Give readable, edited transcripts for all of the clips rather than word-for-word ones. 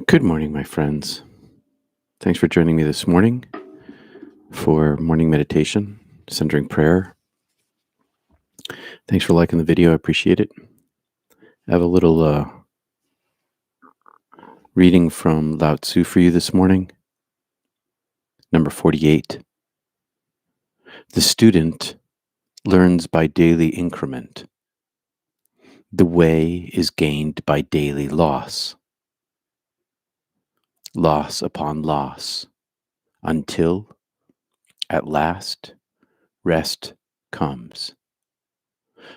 Good morning, my friends. Thanks for joining me this morning for morning meditation, centering prayer. Thanks for liking the video. I appreciate it. I have a little reading from Lao Tzu for you this morning. Number 48. The student learns by daily increment. The way is gained by daily loss. Loss upon loss, until, at last, rest comes.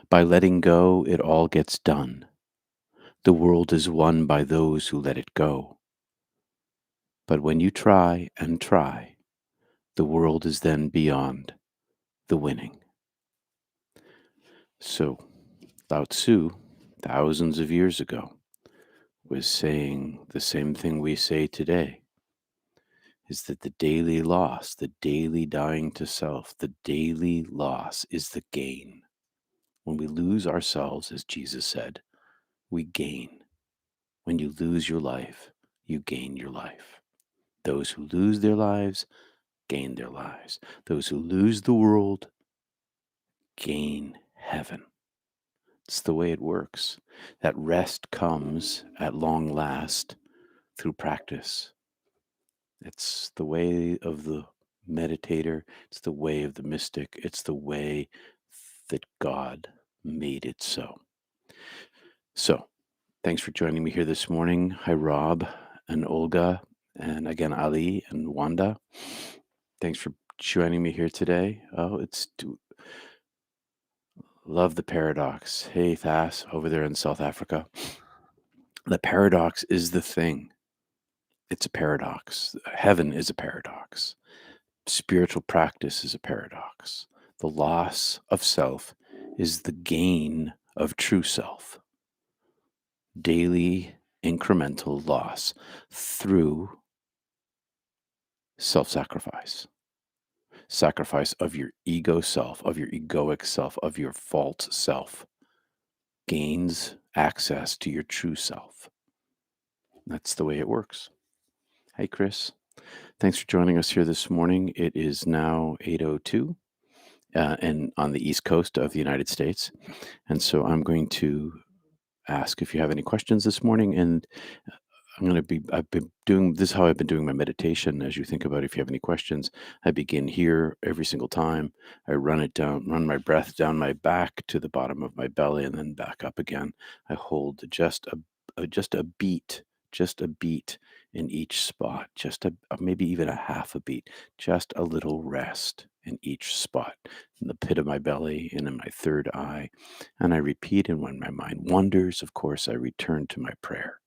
By letting go, it all gets done. The world is won by those who let it go. But when you try and try, the world is then beyond the winning. So, Lao Tzu, thousands of years ago, was saying the same thing we say today, is that the daily loss, the daily dying to self, the daily loss is the gain. When we lose ourselves, as Jesus said, we gain. When you lose your life, you gain your life. Those who lose their lives gain their lives. Those who lose the world gain heaven. It's the way it works. That rest comes at long last through practice. It's the way of the meditator. It's the way of the mystic. It's the way that God made it so. So, thanks for joining me here this morning. Hi, Rob and Olga, and again, Ali and Wanda. Thanks for joining me here today. Love the paradox. Hey, Thas, over there in South Africa. The paradox is the thing. It's a paradox. Heaven is a paradox. Spiritual practice is a paradox. The loss of self is the gain of true self. Daily incremental loss through self-sacrifice. Sacrifice of your ego self, of your egoic self, of your false self, gains access to your true self. That's the way it works. Hey, Chris. Thanks for joining us here this morning. It is now 8:02 and on the East Coast of the United States. And so I'm going to ask if you have any questions this morning. And I've been doing this is how I've been doing my meditation. As you think about if you have any questions, I begin here every single time. I run my breath down my back to the bottom of my belly and then back up again. I hold just a beat, in each spot, maybe even a half a beat, just a little rest in each spot, in the pit of my belly and in my third eye. And I repeat, and when my mind wanders, of course, I return to my prayer.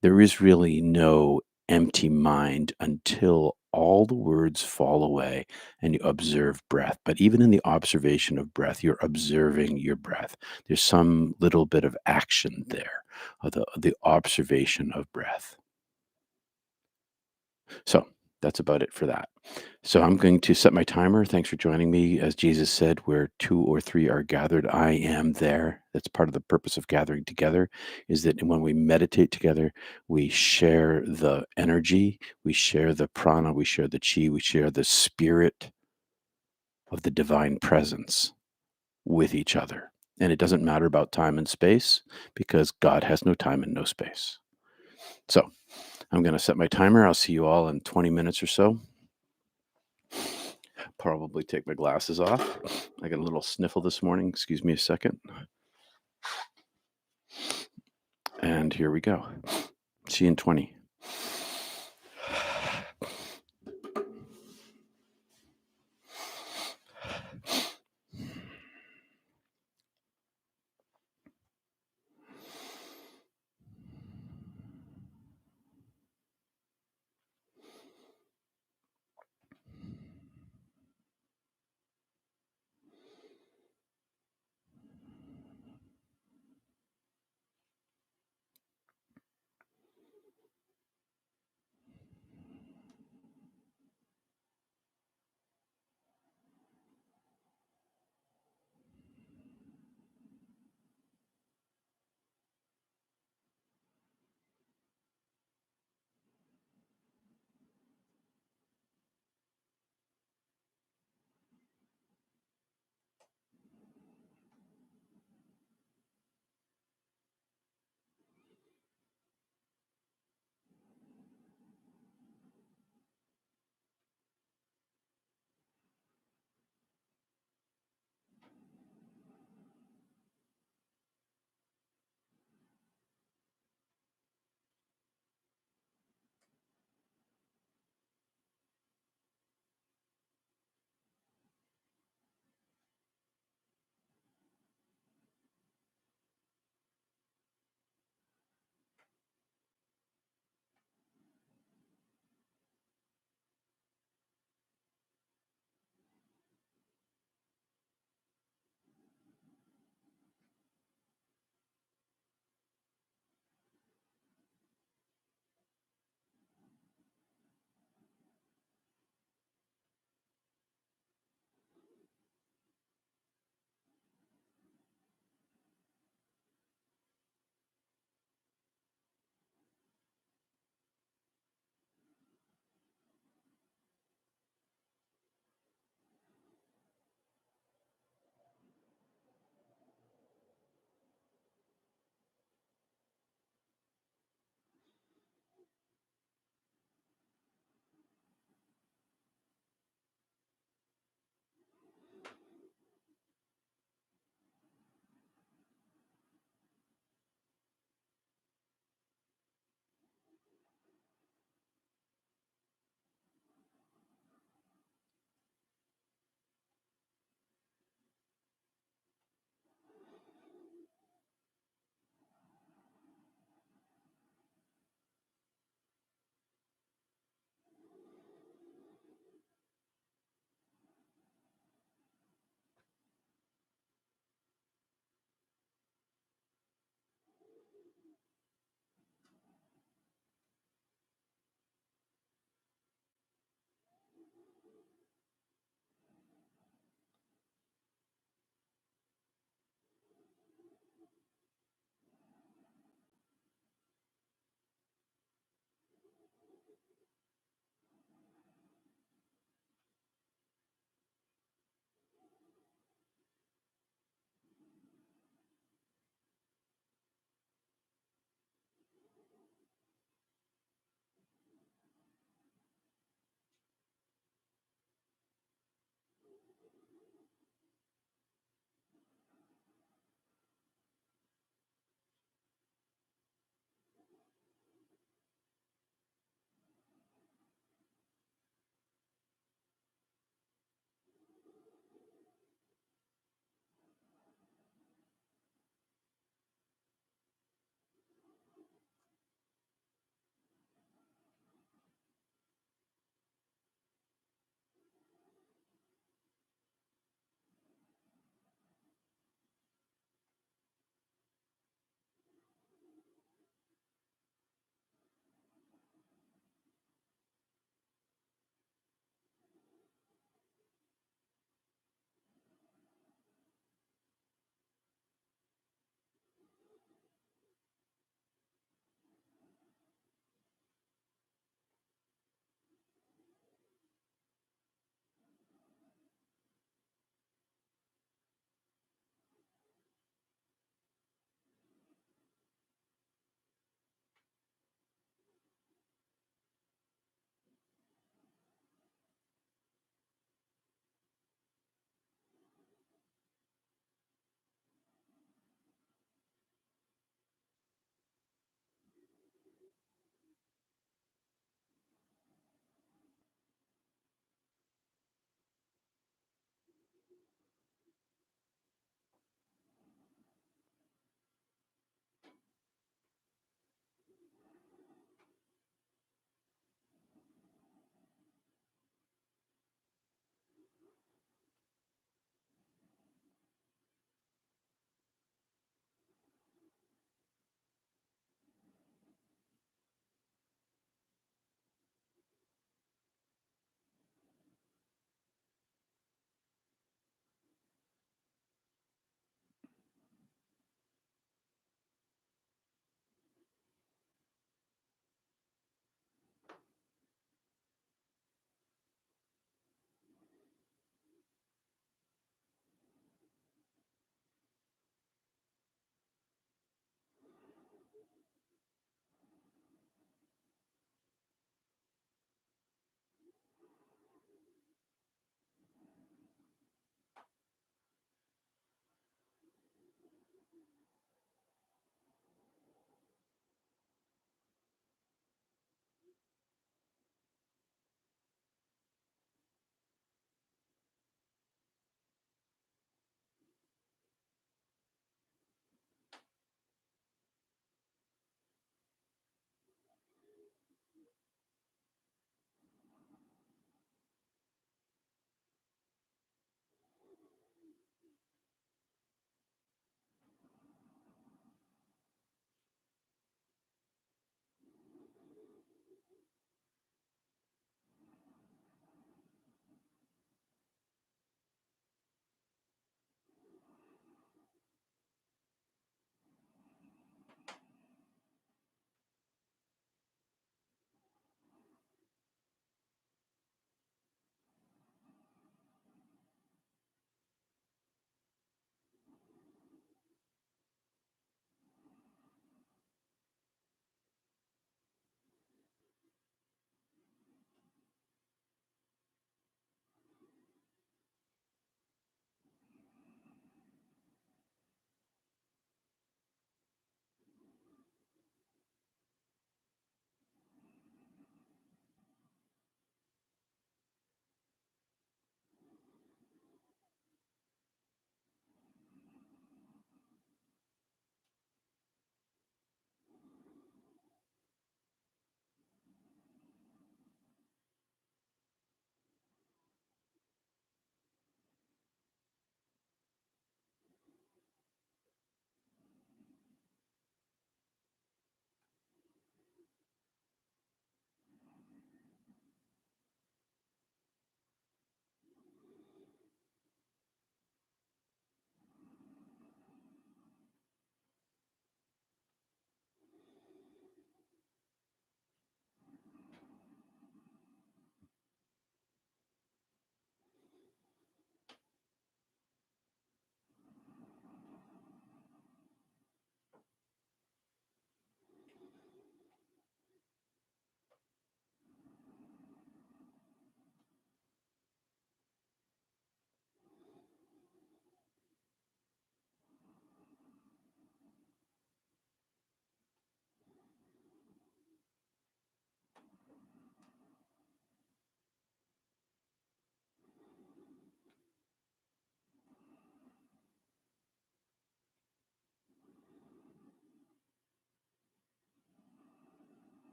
There is really no empty mind until all the words fall away and you observe breath. But even in the observation of breath, you're observing your breath. There's some little bit of action there, the observation of breath. So that's about it for that. So I'm going to set my timer. Thanks for joining me. As Jesus said, where two or three are gathered, I am there. That's part of the purpose of gathering together, is that when we meditate together, we share the energy, we share the prana, we share the chi, we share the spirit of the divine presence with each other. And it doesn't matter about time and space because God has no time and no space. So I'm going to set my timer. I'll see you all in 20 minutes or so. Probably take my glasses off. I got a little sniffle this morning. Excuse me a second. And here we go. See you in 20.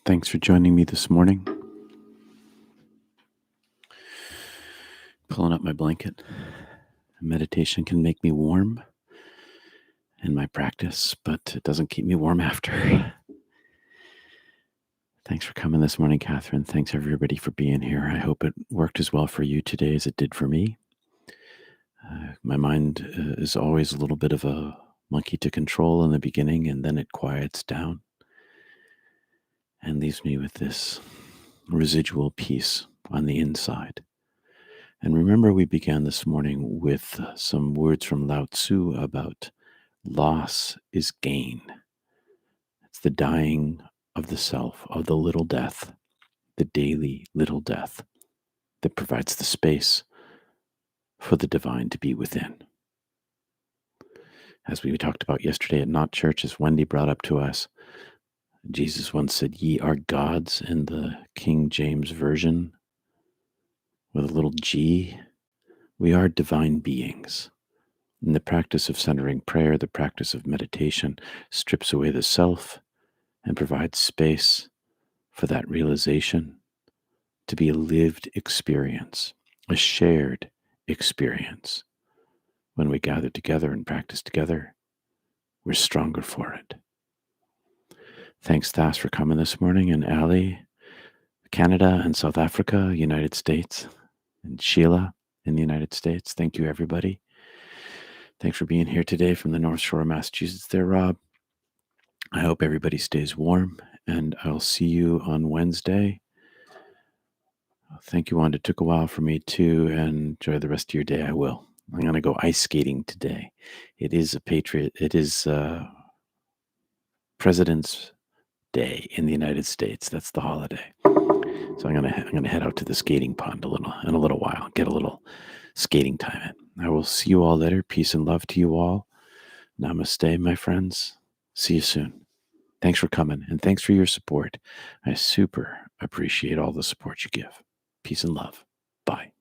Thanks for joining me this morning. Pulling up my blanket. Meditation can make me warm in my practice, but it doesn't keep me warm after. Thanks for coming this morning, Catherine. Thanks, everybody, for being here. I hope it worked as well for you today as it did for me. My mind is always a little bit of a monkey to control in the beginning, and then it quiets down and leaves me with this residual peace on the inside. And remember, we began this morning with some words from Lao Tzu about loss is gain. It's the dying of the self, of the little death, the daily little death that provides the space for the divine to be within. As we talked about yesterday at Not Church, as Wendy brought up to us, Jesus once said, "Ye are gods," in the King James Version with a little g. We are divine beings. And the practice of centering prayer, the practice of meditation, strips away the self and provides space for that realization to be a lived experience, a shared experience. When we gather together and practice together, we're stronger for it. Thanks, Thas, for coming this morning, and Ali, Canada and South Africa, United States, and Sheila in the United States. Thank you, everybody. Thanks for being here today from the North Shore of Massachusetts there, Rob. I hope everybody stays warm, and I'll see you on Wednesday. Thank you, Wanda. It took a while for me to enjoy the rest of your day. I will. I'm going to go ice skating today. It is President's Day in the United States. That's the holiday. So I'm gonna head out to the skating pond in a little while. Get a little skating time in. I will see you all later. Peace and love to you all. Namaste, my friends. See you soon. Thanks for coming, and thanks for your support. I super appreciate all the support you give. Peace and love. Bye.